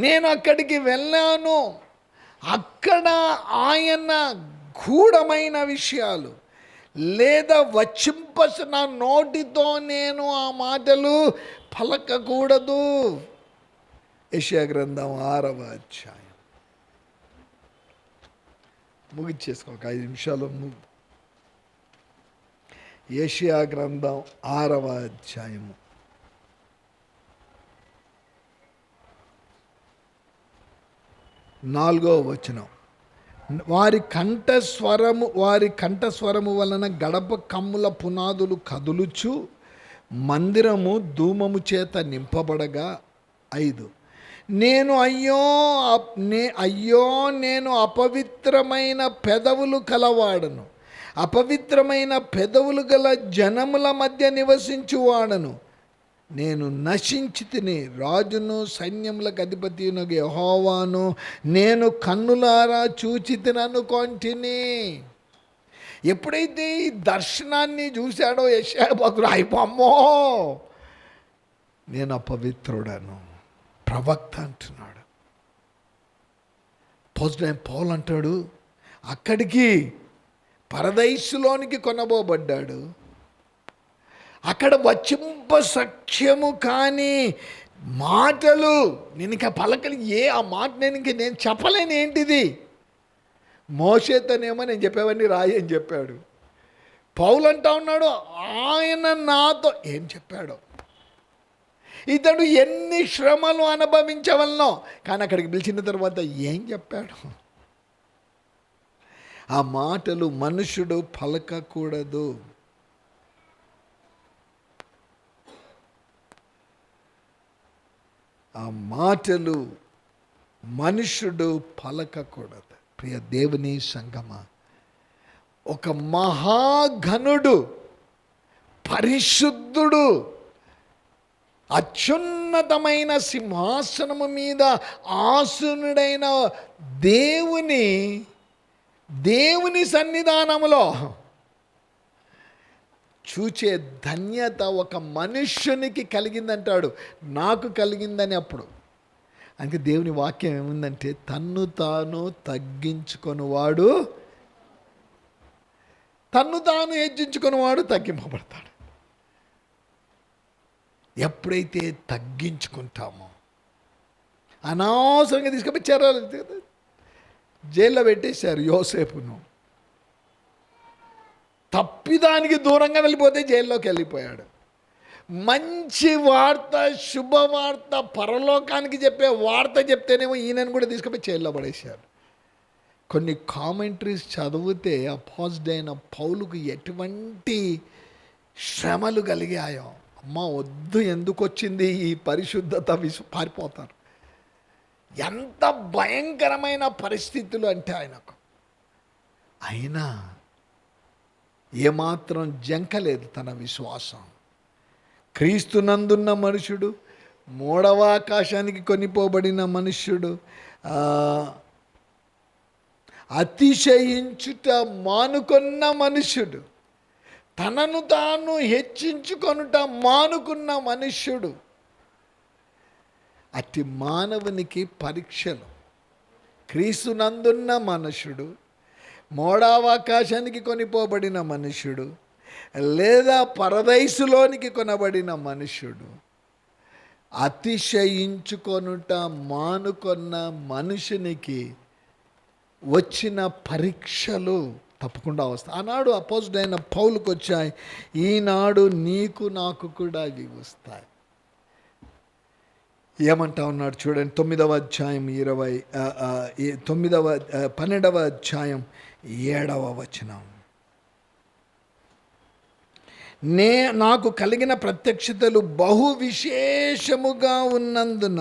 నేను అక్కడికి వెళ్ళాను, అక్కడ ఆయన గూఢమైన విషయాలు లేదా వచింపసిన నోటితో నేను ఆ మాటలు పలకకూడదు. యెషయా గ్రంథం 6వ అధ్యాయం ముగిచ్చేసుకో, ఒక 5 నిమిషాలు. యెషయా గ్రంథం 6వ అధ్యాయము 4వ వచనం. వారి కంఠస్వరము వలన గడప కమ్ముల పునాదులు కదులుచు మందిరము ధూమము చేత నింపబడగా 5 నేను అపవిత్రమైన పెదవులు కలవాడను, అపవిత్రమైన పెదవులు గల జనముల మధ్య నివసించువాడను. నేను నశించి తిని రాజును సైన్యములకు అధిపతియునగు యెహోవాను నేను కన్నులారా చూచి తిననుకొంటిని. ఎప్పుడైతే ఈ దర్శనాన్ని చూశాడో యెషయా భక్తుడు, అయిపోమ్మో నేను అపవిత్రుడను. ప్రవక్త అంటున్నాడు. పౌలు అంటాడు, అక్కడికి పరదైసులోనికి కొనబోబడ్డాడు, అక్కడ వచింప సఖ్యము కానీ మాటలు నేను ఇంకా పలకలు ఆ మాట నేను చెప్పలేను. ఏంటిది? మోషేతోనేమో నేను చెప్పేవన్నీ రాయి అని చెప్పాడు. పౌలు అంటా ఉన్నాడు, ఆయన నాతో ఏం చెప్పాడో, ఇతడు ఎన్ని శ్రమలు అనుభవించవలనో, కానీ అక్కడికి పిలిచిన తర్వాత ఏం చెప్పాడు? ఆ మాటలు మనుషుడు పలకకూడదు. ఆ మాటలు మనుషుడు పలకకూడదు. ప్రియ దేవుని సంగమా, ఒక మహాఘనుడు, పరిశుద్ధుడు, అత్యున్నతమైన సింహాసనము మీద ఆసనుడైన దేవుని సన్నిధానములో చూచే ధన్యత ఒక మనుష్యునికి కలిగిందంటాడు, నాకు కలిగిందని. అప్పుడు అందుకే దేవుని వాక్యం ఏముందంటే, తన్ను తాను తగ్గించుకొనివాడు, తన్ను తాను హెచ్చించుకునేవాడు తగ్గింపబడతాడు. ఎప్పుడైతే తగ్గించుకుంటామో, అనవసరంగా తీసుకుపోయి జైల్లో పెట్టేశారు యోసేపును. తప్పిదానికి దూరంగా వెళ్ళిపోతే జైల్లోకి వెళ్ళిపోయాడు. మంచి వార్త, శుభవార్త, పరలోకానికి చెప్పే వార్త చెప్తేనేమో ఈయనను కూడా తీసుకుపోయి జైల్లో పడేశారు. కొన్ని కామెంటరీస్ చదివితే అపోజిట్ అయిన పౌలుకు ఎటువంటి శ్రమలు కలిగాయో, అమ్మ వద్దు, ఎందుకు వచ్చింది ఈ పరిశుద్ధత, పారిపోతారు. ఎంత భయంకరమైన పరిస్థితులు అంటే ఆయనకు. అయినా ఏమాత్రం జంకలేదు తన విశ్వాసం. క్రీస్తునందున్న మనుషుడు, మూడవ ఆకాశానికి కొనిపోబడిన మనుష్యుడు, అతిశయించుట మానుకొన్న మనుష్యుడు, తనను తాను హెచ్చించుకొనుట మానుకున్న మనుష్యుడు. అట్టి మానవునికి పరీక్షలు. క్రీస్తునందున్న మనుష్యుడు, మోడావాకాశానికి కొనిపోబడిన మనుష్యుడు, లేదా పరదైసులోనికి కొనబడిన మనుష్యుడు, అతిశయించుకొనుట మానుకొన్న మనుషునికి వచ్చిన పరీక్షలు తప్పకుండా వస్తాయి. ఆనాడు అపోజిట్ అయిన పౌలుకు వచ్చాయి, ఈనాడు నీకు నాకు కూడా అవి వస్తాయి. ఏమంటా ఉన్నాడు చూడండి, 9వ అధ్యాయం 12వ అధ్యాయం 7వ వచనం. నాకు కలిగిన ప్రత్యక్షతలు బహు విశేషముగా ఉన్నందున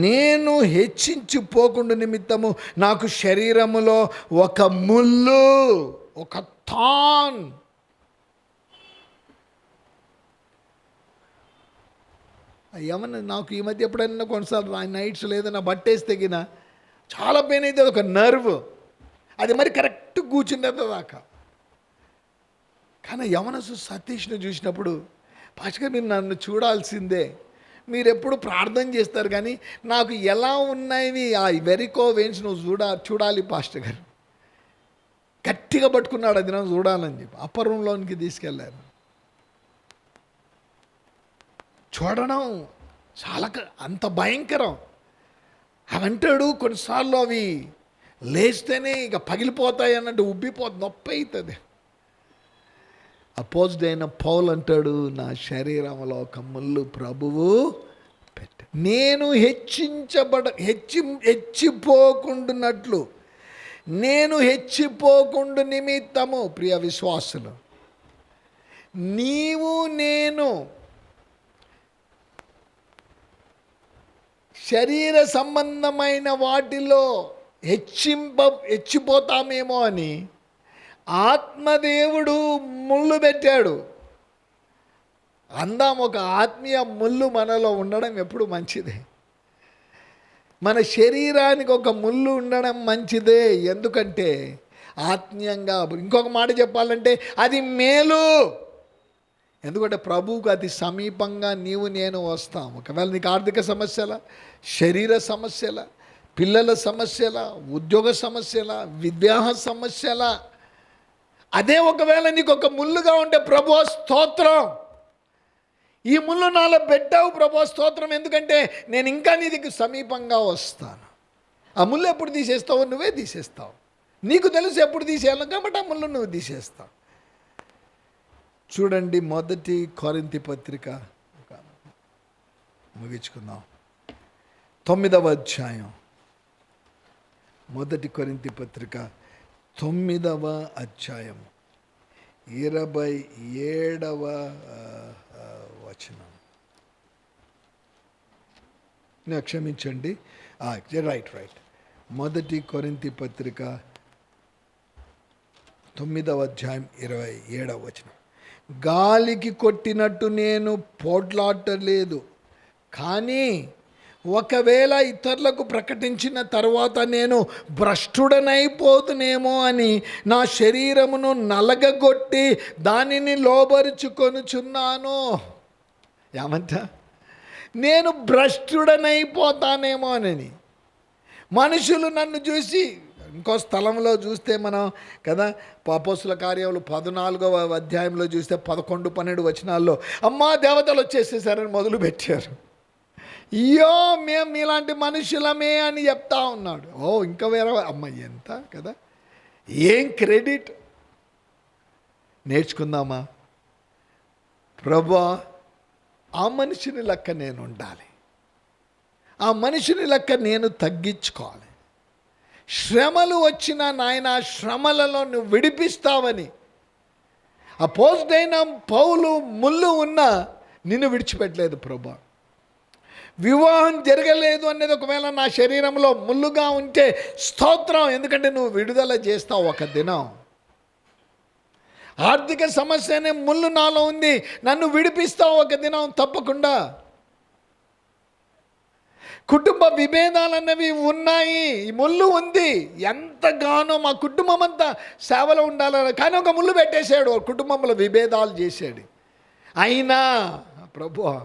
నేను హెచ్చించిపోకుండా నిమిత్తము నాకు శరీరములో ఒక ముళ్ళు, ఒక థాన్, ఏమన్నా నాకు ఈ మధ్య ఎప్పుడైనా కొన్నిసార్లు నైట్స్ లేదన్నా బట్టేసి తెగిన చాలా పెయిన్ అయితే, ఒక నర్వ్ అది మరి కరెక్ట్ కూర్చుండేది దాకా. కానీ యవనసు సతీష్ను చూసినప్పుడు, పాస్టర్ మీరు నన్ను చూడాల్సిందే, మీరు ఎప్పుడు ప్రార్థన చేస్తారు కానీ నాకు ఎలా ఉన్నాయి ఆ వెరికో వెయిన్స్ నువ్వు చూడాలి పాస్టర్ గారు. గట్టిగా పట్టుకున్నాడు, అది నాకు చూడాలని చెప్పి అప్పర్ రూమ్లోనికి తీసుకెళ్ళారు. చూడడం చాలా అంత భయంకరం. అవంటాడు కొన్నిసార్లు అవి లేస్తేనే ఇక పగిలిపోతాయి అన్నట్టు ఉబ్బిపోతుంది, నొప్పి అవుతుంది. అపోజిట్ అయిన పౌలు అంటాడు, నా శరీరంలో ఒక ముళ్ళు ప్రభువు పెట్ట, నేను హెచ్చిపోకుండానట్లు, నేను హెచ్చిపోకుండా నిమిత్తము. ప్రియ విశ్వాసులు, నీవు నేను శరీర సంబంధమైన వాటిలో హెచ్చిపోతామేమో అని ఆత్మదేవుడు ముళ్ళు పెట్టాడు. అందాం, ఒక ఆత్మీయ ముళ్ళు మనలో ఉండడం ఎప్పుడు మంచిదే. మన శరీరానికి ఒక ముళ్ళు ఉండడం మంచిదే. ఎందుకంటే ఆత్మీయంగా, ఇంకొక మాట చెప్పాలంటే అది మేలు. ఎందుకంటే ప్రభువుకు అతి సమీపంగా నీవు నేను వస్తాం. ఒకవేళ నీకు ఆర్థిక సమస్యల, శరీర సమస్యల, పిల్లల సమస్యల, ఉద్యోగ సమస్యల, విద్యా సమస్యల, అదే ఒకవేళ నీకు ఒక ముళ్ళుగా ఉంటే ప్రభువా స్తోత్రం, ఈ ముళ్ళు నాలో పెట్టావు ప్రభువా స్తోత్రం, ఎందుకంటే నేను ఇంకా నీ దగ్గర సమీపంగా వస్తాను. ఆ ముళ్ళు ఎప్పుడు తీసేస్తావో నువ్వే తీసేస్తావు, నీకు తెలుసు ఎప్పుడు తీసేయాలి కాబట్టి ఆ ముళ్ళు నువ్వు తీసేస్తావు. చూడండి, 1 కొరింథీ పత్రిక ముగించుకుందాం, 9వ అధ్యాయం. 1 కొరింథీ పత్రిక 9వ అధ్యాయం 27వ వచనం. క్షమించండి, రైట్ 1 కొరింథీ పత్రిక 9వ అధ్యాయం 27వ వచనం. గాలికి కొట్టినట్టు నేను పోట్లాడలేదు, కానీ ఒకవేళ ఇతరులకు ప్రకటించిన తర్వాత నేను భ్రష్టుడనైపోతునేమో అని నా శరీరమును నలగగొట్టి దానిని లోబరుచుకొనుచున్నాను. ఏమంట? నేను భ్రష్టుడనైపోతానేమో అని. మనుషులు నన్ను చూసి, ఇంకో స్థలంలో చూస్తే మనం కదా, అపోస్తుల కార్యాలు 14వ అధ్యాయంలో చూస్తే 11-12 వచనాల్లో అమ్మా దేవతలు వచ్చేసేసారని మొదలుపెట్టారు. అయ్యో మేము మీలాంటి మనుషులమే అని చెప్తా ఉన్నాడు. ఇంకా వేరే అమ్మ ఎంత కదా, ఏం క్రెడిట్. నేర్చుకుందామా? ప్రభువా, ఆ మనిషిని లెక్క నేను ఉండాలి, ఆ మనిషిని లెక్క నేను తగ్గించుకోవాలి. శ్రమలు వచ్చిన నాయన, శ్రమలలో నువ్వు విడిపిస్తావని. అపోస్తలుడైన పౌలు ముళ్ళు ఉన్నా నిన్ను విడిచిపెట్టలేదు ప్రభువా. వివాహం జరగలేదు అనేది ఒకవేళ నా శరీరంలో ముళ్ళుగా ఉంటే స్తోత్రం, ఎందుకంటే నువ్వు విడుదల చేస్తావు ఒక దినం. ఆర్థిక సమస్య అనే ముళ్ళు నాలో ఉంది, నన్ను విడిపిస్తావు ఒక దినం తప్పకుండా. కుటుంబ విభేదాలు అన్నవి ఉన్నాయి, ఈ ముళ్ళు ఉంది. ఎంతగానో మా కుటుంబం అంతా సేవలో ఉండాలని, కానీ ఒక ముళ్ళు పెట్టేశాడు, కుటుంబంలో విభేదాలు చేశాడు. అయినా ప్రభువా,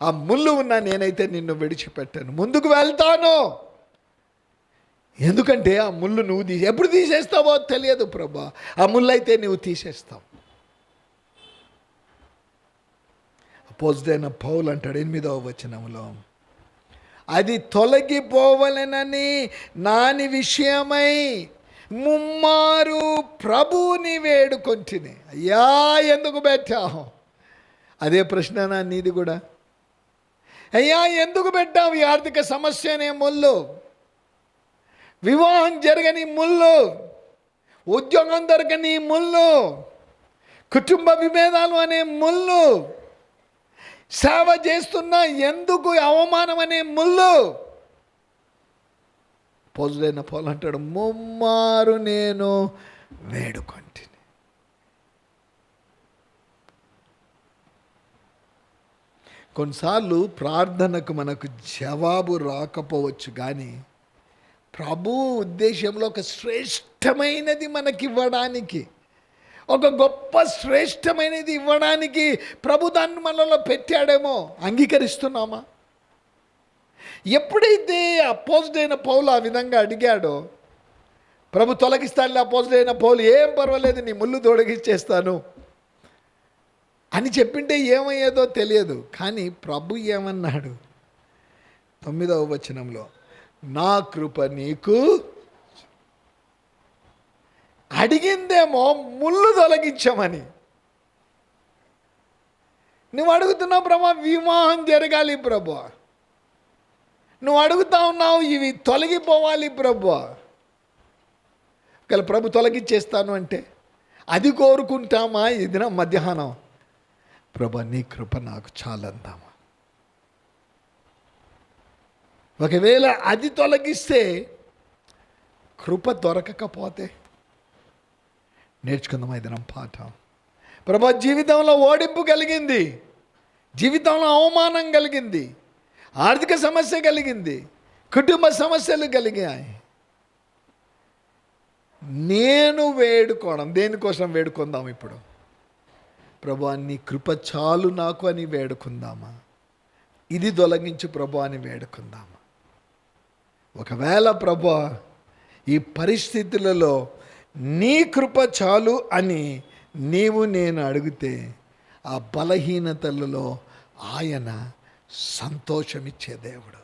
ఆ ముళ్ళు ఉన్నా నేనైతే నిన్ను విడిచిపెట్టాను, ముందుకు వెళ్తాను. ఎందుకంటే ఆ ముళ్ళు నువ్వు ఎప్పుడు తీసేస్తావో తెలియదు ప్రభువా, ఆ ముళ్ళు అయితే నువ్వు తీసేస్తావు. అపోస్తలుడైన పౌలు అంటాడు 8వ వచనంలో, అది తొలగిపోవలెనని నాని విషయమై ముమ్మారు ప్రభువుని వేడుకొంటిని. అయ్యా ఎందుకు పెట్టావు? అదే ప్రశ్న నా నీది కూడా. అయ్యా ఎందుకు పెట్టావు ఈ ఆర్థిక సమస్య అనే ముళ్ళు, వివాహం జరగని ముళ్ళు, ఉద్యోగం దొరకని ముళ్ళు, కుటుంబ విభేదాలు అనే ముళ్ళు, సేవ చేస్తున్నా ఎందుకు అవమానం అనే ముళ్ళు. అపోస్తలుడైన పౌలు అంటాడు, ముమ్మారు నేను వేడుకొంటిని. కొన్నిసార్లు ప్రార్థనకు మనకు జవాబు రాకపోవచ్చు, కానీ ప్రభు ఉద్దేశంలో ఒక శ్రేష్టమైనది మనకివ్వడానికి, ఒక గొప్ప శ్రేష్టమైనది ఇవ్వడానికి ప్రభు దాన్ని మనలో పెట్టాడేమో. అంగీకరిస్తున్నామా? ఎప్పుడైతే అపోస్తలుడైన పౌలు ఆ విధంగా అడిగాడో, ప్రభు తొలగిస్తానులే అపోస్తలుడైన పౌలు, ఏం పర్వాలేదు నీ ముళ్ళు తొలగిచ్చేస్తాను అని చెప్పింటే ఏమయ్యేదో తెలియదు. కానీ ప్రభు ఏమన్నాడు 9వ వచనంలో, నా కృప నీకు. అడిగిందేమో ముళ్ళు తొలగించమని. నువ్వు అడుగుతున్నావు ప్రభా వివాహం జరగాలి ప్రభా, నువ్వు అడుగుతా ఉన్నావు ఇవి తొలగిపోవాలి ప్రభా. ఒకవేళ ప్రభు తొలగించేస్తాను అంటే అది కోరుకుంటామా? ఇది నా మధ్యాహ్నం ప్రభా నీ కృప నాకు చాలందామా? ఒకవేళ అది తొలగిస్తే, కృప దొరకకపోతే నేర్చుకుందాం ఈ దినం పాఠం. ప్రభా జీవితంలో ఓడింపు కలిగింది, జీవితంలో అవమానం కలిగింది, ఆర్థిక సమస్య కలిగింది, కుటుంబ సమస్యలు కలిగాయి. నేను వేడుకోవడం దేనికోసం వేడుకుందాం ఇప్పుడు? ప్రభా నీ కృప చాలు నాకు అని వేడుకుందామా? ఇది తొలగించు ప్రభా అని వేడుకుందామా? ఒకవేళ ప్రభా ఈ పరిస్థితులలో నీ కృప చాలు అని నీవు నేను అడిగితే, ఆ బలహీనతలలో ఆయన సంతోషమిచ్చే దేవుడు,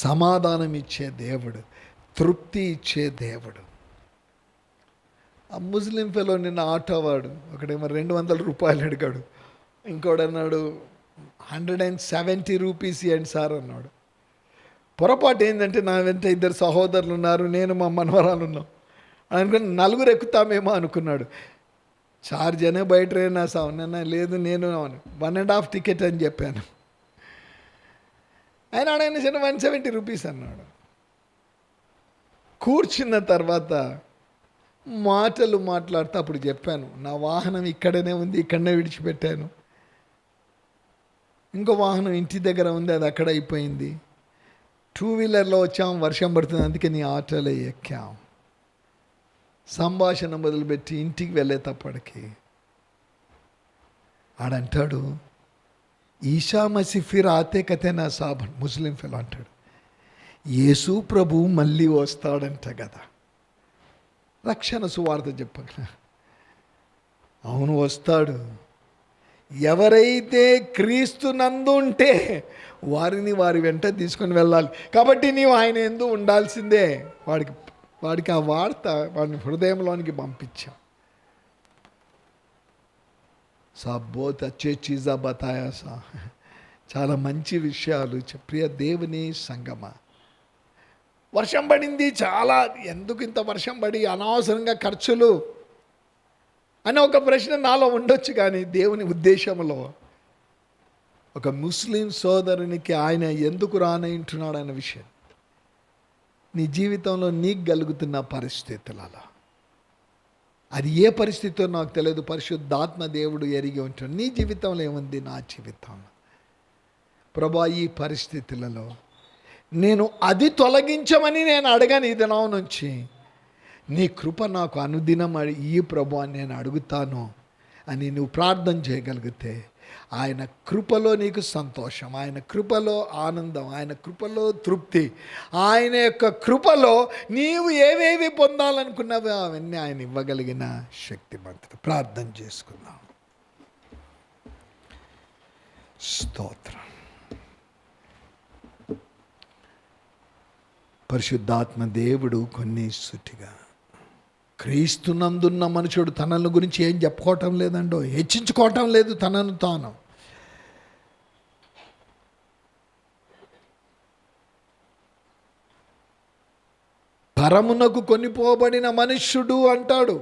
సమాధానం ఇచ్చే దేవుడు, తృప్తి ఇచ్చే దేవుడు. ఆ ముస్లిం ఫెలో నిన్న ఆటో వాడు ఒకడేమో 200 రూపాయలు అడిగాడు, ఇంకోడు అన్నాడు 170 రూపీస్ ఇవ్వండి సార్ అన్నాడు. పొరపాటు ఏంటంటే నా వెంట 2 సహోదరులు ఉన్నారు, నేను మా మనవరాలు ఉన్నాం అనుకుని 4 ఎక్కుతామేమో అనుకున్నాడు. చార్జ్ అనే బయట రేనా సావునన్నా లేదు, నేను 1.5 టికెట్ అని చెప్పాను. ఆయన అడగని 170 రూపీస్ అన్నాడు. కూర్చున్న తర్వాత మాటలు మాట్లాడుతూ అప్పుడు చెప్పాను, నా వాహనం ఇక్కడనే ఉంది, ఇక్కడనే విడిచిపెట్టాను. ఇంకో వాహనం ఇంటి దగ్గర ఉంది, అది అక్కడ అయిపోయింది. 2 వీలర్లో వచ్చాం, వర్షం పడుతుంది, అందుకే నీ ఆటోలో ఎక్కాం. సంభాషణ మొదలుపెట్టి ఇంటికి వెళ్ళేటప్పటికి ఆడంటాడు, ఈషా మసీ ఫిర్ ఆతే కతే నా సాబన్. ముస్లిం ఫెలో అంటాడు, యేసు ప్రభు మళ్ళీ వస్తాడంట కదా, రక్షణ సువార్త చెప్పగ. అవును, వస్తాడు. ఎవరైతే క్రీస్తు నందు ఉంటే వారిని వారి వెంట తీసుకొని వెళ్ళాలి. కాబట్టి నీవు ఆయన యందు ఉండాల్సిందే. వాడికి ఆ వార్త వాడిని హృదయంలోనికి పంపించాం. బహుత్ అచ్చే చీజా బతాయా సా. చాలా మంచి విషయాలు ప్రియ దేవుని సంగమ. వర్షం పడింది చాలా, ఎందుకు ఇంత వర్షం పడి అనవసరంగా ఖర్చులు అని ఒక ప్రశ్న నాలో ఉండొచ్చు. కానీ దేవుని ఉద్దేశంలో ఒక ముస్లిం సోదరునికి ఆయన ఎందుకు రానంటున్నాడు అన్న విషయం నీ జీవితంలో నీకు కలుగుతున్న పరిస్థితులలో, అది ఏ పరిస్థితో నాకు తెలియదు, పరిశుద్ధాత్మ దేవుడు ఎరిగి ఉంటాడు. నీ జీవితంలో ఏముంది, నా జీవితంలో ప్రభా ఈ పరిస్థితులలో నేను అది తొలగించమని నేను అడగను. ఈ దినం నుంచి నీ కృప నాకు అనుదినం ఈ ప్రభు అని నేను అడుగుతాను అని నువ్వు ప్రార్థన చేయగలిగితే ఆయన కృపలో నీకు సంతోషం, ఆయన కృపలో ఆనందం, ఆయన కృపలో తృప్తి, ఆయన యొక్క కృపలో నీవు ఏవేవి పొందాలనుకున్నావో అవన్నీ ఆయన ఇవ్వగలిగిన శక్తిమంతుడు. ప్రార్థన చేసుకుందాం. స్తోత్రం. పరిశుద్ధాత్మ దేవుడు కొన్ని సుటిగా క్రీస్తునందున్న మనుషుడు తనను గురించి ఏం చెప్పుకోవటం లేదండో, హెచ్చించుకోవటం లేదు తనను తాను. పరమునకు కొనిపోబడిన మనుష్యుడు అంటాడు.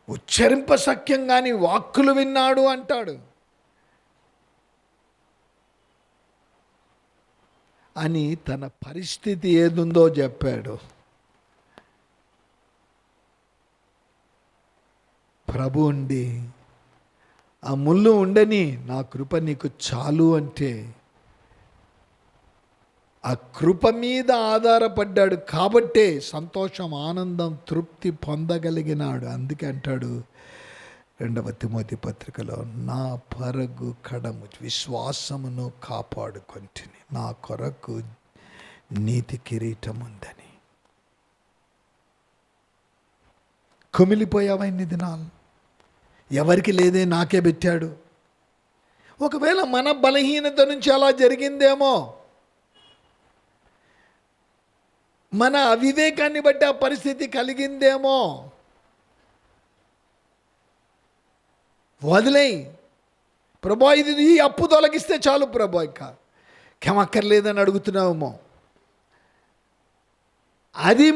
ఉచ్చరింప సఖ్యం కాని వాక్కులు విన్నాడు అంటాడు. అని తన పరిస్థితి ఏదుందో చెప్పాడు. ప్రభు ఉండి ఆ ముళ్ళు ఉండని, నా కృప నీకు చాలు అంటే ఆ కృప మీద ఆధారపడ్డాడు కాబట్టే సంతోషం, ఆనందం, తృప్తి పొందగలిగినాడు. అందుకే అంటాడు 2వ తిమోతి పత్రికలో, నా పరుగు కడము విశ్వాసమును కాపాడుకొంటిని, నా కొరకు నీతి కిరీటం ఉందని. కుమిలిపోయావా ఇన్ని దినాలు? ఎవరికి లేదే, నాకే పెట్టాడు. ఒకవేళ మన బలహీనత నుంచి అలా జరిగిందేమో, మన అవివేకాన్ని బట్టి ఆ పరిస్థితి కలిగిందేమో, వదిలేయి. ప్రభా ఇది ఈ అప్పు తొలగిస్తే చాలు ప్రభా, ఇంకా క్షమక్కర్లేదని అడుగుతున్నావేమో, అది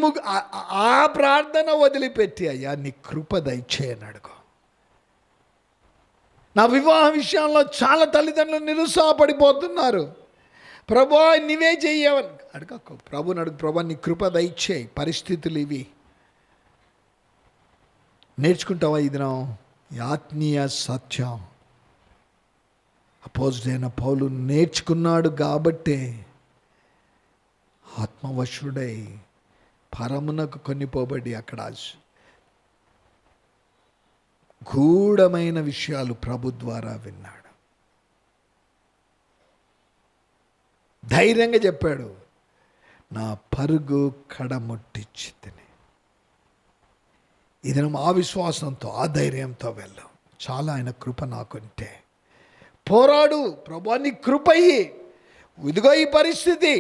ఆ ప్రార్థన వదిలిపెట్టి అయ్యా నీ కృప దయచేయని అడుగు. నా వివాహ విషయంలో చాలా తల్లిదండ్రులు నిరుత్సాహపడిపోతున్నారు. ప్రభా నీవే చెయ్యవని అడగకు, ప్రభుని అడుగు. ప్రభా నీ కృప దయచేయి, పరిస్థితులు ఇవి. నేర్చుకుంటావా ఈ దినం ఆత్మీయ సత్యం? అపోజిటైన పౌలు నేర్చుకున్నాడు కాబట్టే ఆత్మవశుడై పరమునకు కొనిపోబడి అక్కడ గూఢమైన విషయాలు ప్రభు ద్వారా విన్నాడు. ధైర్యంగా చెప్పాడు, నా పరుగు కడముట్టించితిని. ఇది ఆ విశ్వాసంతో, ఆ ధైర్యంతో వెళ్ళాం. చాలా ఆయన కృప నాకుంటే. పోరాడు, ప్రభా నీ కృపయ్యి, ఇదిగో ఈ పరిస్థితి,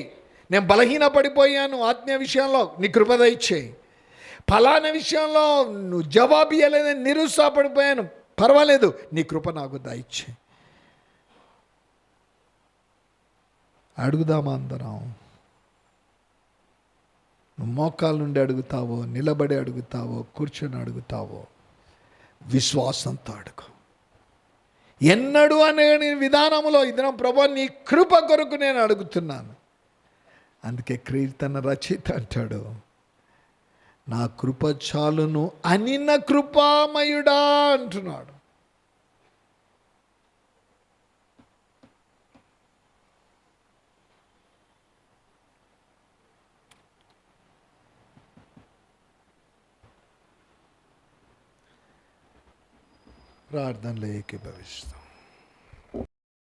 నేను బలహీన పడిపోయాను ఆత్మీయ విషయంలో, నీ కృప దయచేయి. ఫలానా విషయంలో నువ్వు జవాబు ఇవ్వలేదని నిరుత్సాహపడిపోయాను, పర్వాలేదు, నీ కృప నాకు దయచేయి. అడుగుదామా అందరం? నువ్వు మోకాళ్ళ నుండి అడుగుతావో, నిలబడి అడుగుతావో, కూర్చొని అడుగుతావో, విశ్వాసంతో అడుగు. ఎన్నడు అనే విధానంలో ఇదిన ప్రభా నీ కృప కొరకు నేను అడుగుతున్నాను. అందుకే కీర్తన రచయిత అంటాడు, నా కృప చాలును అనిన కృపామయుడా అంటున్నాడు. ప్రార్థనలో ఏకీభవిస్తాం.